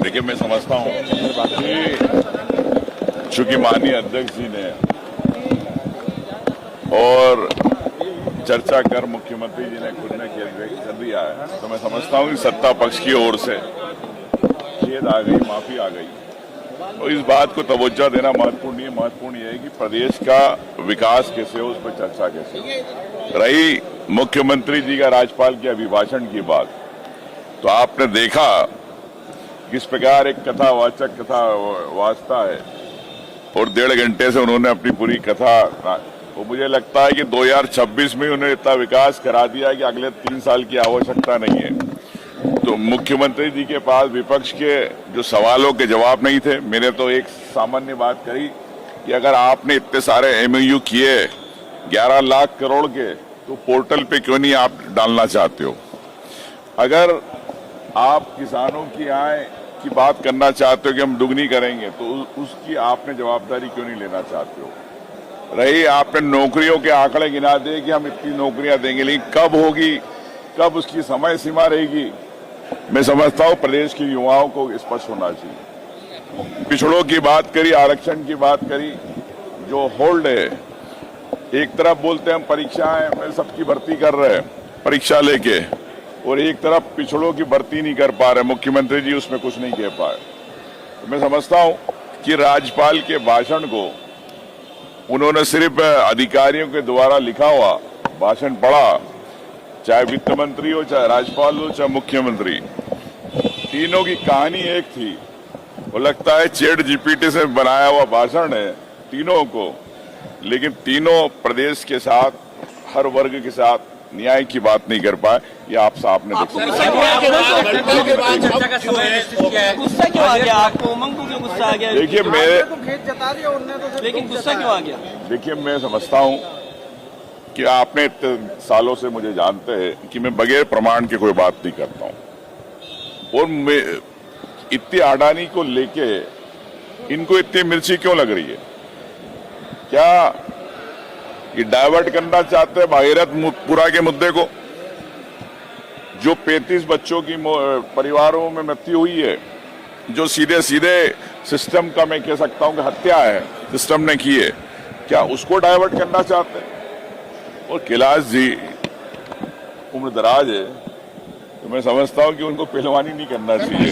देखिए, मैं समझता हूँ कि चूंकि माननीय अध्यक्ष जी ने और चर्चा कर मुख्यमंत्री जी ने खुद ने कर दिया है, तो मैं समझता हूँ कि सत्ता पक्ष की ओर से खेद आ गई, माफी आ गई। तो इस बात को तवज्जो देना महत्वपूर्ण नहीं है। महत्वपूर्ण यह है कि प्रदेश का विकास कैसे हो, उस पर चर्चा कैसे हो। रही मुख्यमंत्री जी का राज्यपाल के अभिभाषण की बात, तो आपने देखा किस प्रकार एक कथावाचक कथा वाचता है और 1.5 घंटे से उन्होंने अपनी पूरी कथा, वो मुझे लगता है कि 2026 में उन्होंने इतना विकास करा दिया है कि अगले 3 साल की आवश्यकता नहीं है। तो मुख्यमंत्री जी के पास विपक्ष के जो सवालों के जवाब नहीं थे। मैंने तो एक सामान्य बात करी कि अगर आपने इतने सारे एमओयू किए 11 लाख करोड़ के, तो पोर्टल पे क्यों नहीं आप डालना चाहते हो? अगर आप किसानों की आय की बात करना चाहते हो कि हम दुगनी करेंगे, तो उसकी आपने जवाबदारी क्यों नहीं लेना चाहते हो? रही आपने नौकरियों के आंकड़े गिना दिए कि हम इतनी नौकरियां देंगे, लेकिन कब होगी, कब उसकी समय सीमा रहेगी? मैं समझता हूं प्रदेश के युवाओं को स्पष्ट होना चाहिए। पिछड़ों की बात करी, आरक्षण की बात करी, जो होल्ड है, एक तरफ बोलते हैं हम परीक्षाएं में सबकी भर्ती कर रहे हैं परीक्षा लेके, और एक तरफ पिछड़ों की भर्ती नहीं कर पा रहे। मुख्यमंत्री जी उसमें कुछ नहीं कह पाए। तो मैं समझता हूं कि राज्यपाल के भाषण को उन्होंने सिर्फ अधिकारियों के द्वारा लिखा हुआ भाषण पढ़ा, चाहे वित्त मंत्री हो, चाहे राज्यपाल हो, चाहे मुख्यमंत्री, तीनों की कहानी एक थी। वो लगता है चैट जीपीटी से बनाया हुआ भाषण है तीनों को, लेकिन तीनों प्रदेश के साथ, हर वर्ग के साथ न्याय की बात नहीं कर पाए। ये आप साहब ने गुस्सा क्यों आ गया आपको? उमंग को क्यों गुस्सा आ गया? देखिए, लेकिन गुस्सा क्यों आ गया? देखिए, मैं समझता हूं कि आपने इतने सालों से मुझे जानते हैं कि मैं बगैर प्रमाण के कोई बात नहीं करता हूं। और मैं इतनी अडानी को लेके इनको इतनी मिर्ची क्यों लग रही है? क्या ये डाइवर्ट करना चाहते हैं भागीरथपुरा के मुद्दे को? जो 35 बच्चों की परिवारों में मृत्यु हुई है, जो सीधे सीधे सिस्टम का, मैं कह सकता हूं कि हत्या है सिस्टम ने की है, क्या उसको डाइवर्ट करना चाहते हैं? और कैलाश जी उम्र दराज है, तो मैं समझता हूं कि उनको पहलवानी नहीं करना चाहिए।